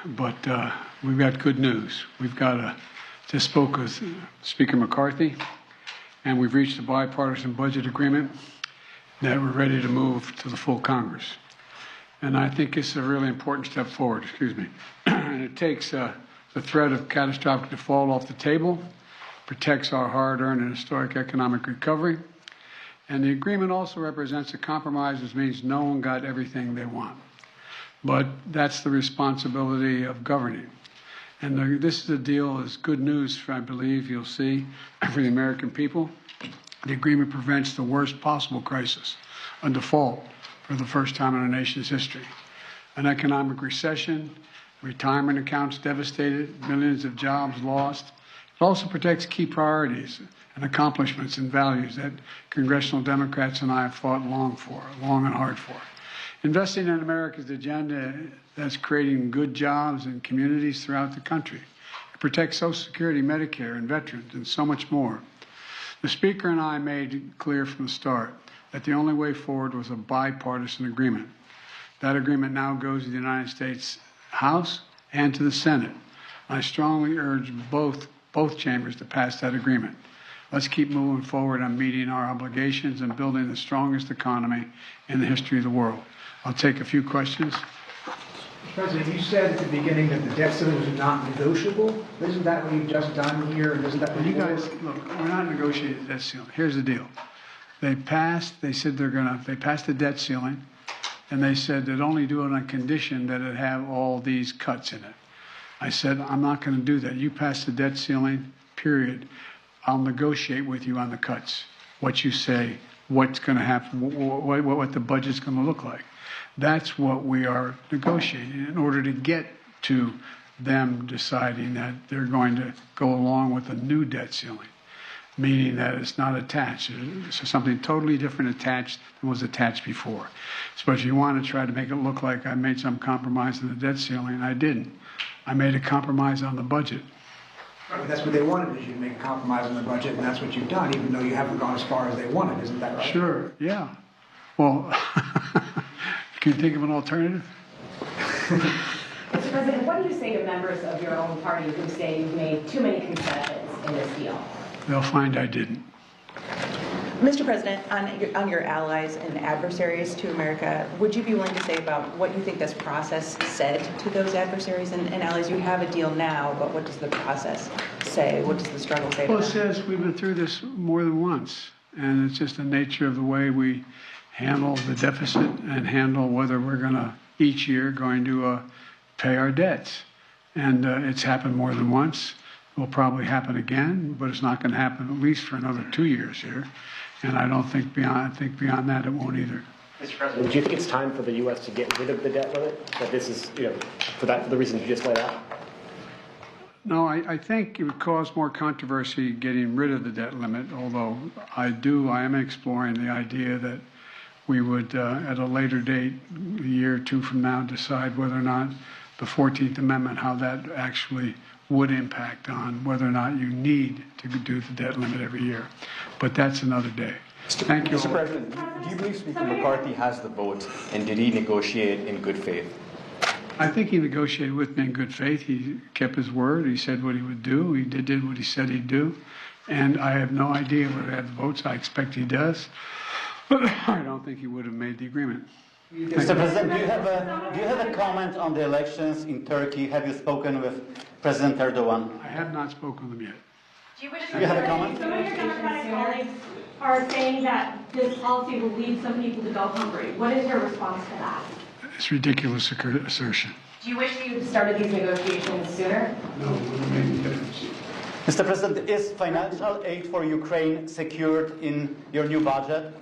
but we've got good news. We've got just spoke with Speaker McCarthy, and we've reached a bipartisan budget agreement that we're ready to move to the full Congress. And I think it's a really important step forward, and it takes the threat of catastrophic default off the table, protects our hard-earned and historic economic recovery, and the agreement also represents a compromise, which means no one got everything they want. But that's the responsibility of governing. And this is a deal that's good news, I believe you'll see, for the American people. The agreement prevents the worst possible crisis, a default for the first time in our nation's history. An economic recession, retirement accounts devastated, millions of jobs lost. It also protects key priorities and accomplishments and values that congressional Democrats and I have fought long and hard for. Investing in America's agenda that's creating good jobs in communities throughout the country. It protects Social Security, Medicare, and veterans, and so much more. The Speaker and I made clear from the start that the only way forward was a bipartisan agreement. That agreement now goes to the United States House and to the Senate. I strongly urge both chambers to pass that agreement. Let's keep moving forward on meeting our obligations and building the strongest economy in the history of the world. I'll take a few questions. Mr. President, you said at the beginning that the debt ceiling was not negotiable. Isn't that what you've just done here? And isn't that what you guys, look, we're not negotiating the debt ceiling. Here's the deal. They passed the debt ceiling, and they said they'd only do it on condition that it have all these cuts in it. I said, I'm not going to do that. You pass the debt ceiling, period. I'll negotiate with you on the cuts, what you say, what's going to happen, what the budget's going to look like. That's what we are negotiating in order to get to them deciding that they're going to go along with a new debt ceiling, meaning that it's not attached. It's something totally different attached than was attached before. So if you want to try to make it look like I made some compromise in the debt ceiling, I didn't. I made a compromise on the budget. Right, that's what they wanted, is you to make a compromise on the budget, and that's what you've done, even though you haven't gone as far as they wanted. Isn't that right? Sure, yeah. Well, can you think of an alternative? Mr. President, what do you say to members of your own party who say you've made too many concessions in this deal? They'll find I didn't. Mr. President, on your allies and adversaries to America, would you be willing to say about what you think this process said to those adversaries and allies? You have a deal now, but what does the process say? What does the struggle say to them? Well, it says we've been through this more than once, and it's just the nature of the way we handle the deficit and handle whether we're going to, each year, going to pay our debts. And it's happened more than once. It will probably happen again, but it's not going to happen at least for another 2 years here. And I don't think beyond that it won't either. Mr. President, do you think it's time for the U.S. to get rid of the debt limit? That this is, for the reasons you just laid out? No, I think it would cause more controversy getting rid of the debt limit, although I am exploring the idea that we would, at a later date, a year or two from now, decide whether or not the 14th Amendment, how that actually would impact on whether or not you need to do the debt limit every year. But that's another day. Thank you. Mr. President, do you believe Speaker McCarthy has the vote, and did he negotiate in good faith? I think he negotiated with me in good faith. He kept his word. He said what he would do. He did what he said he'd do. And I have no idea whether he had the votes. I expect he does. But I don't think he would have made the agreement. Mr. President, do you have a comment on the elections in Turkey? Have you spoken with President Erdogan? I have not spoken with him yet. Do you have a comment? Some of your Democratic colleagues are saying that this policy will lead some people to go hungry. What is your response to that? It's ridiculous assertion. Do you wish you had started these negotiations sooner? No, it would have made a difference. Mr. President, is financial aid for Ukraine secured in your new budget?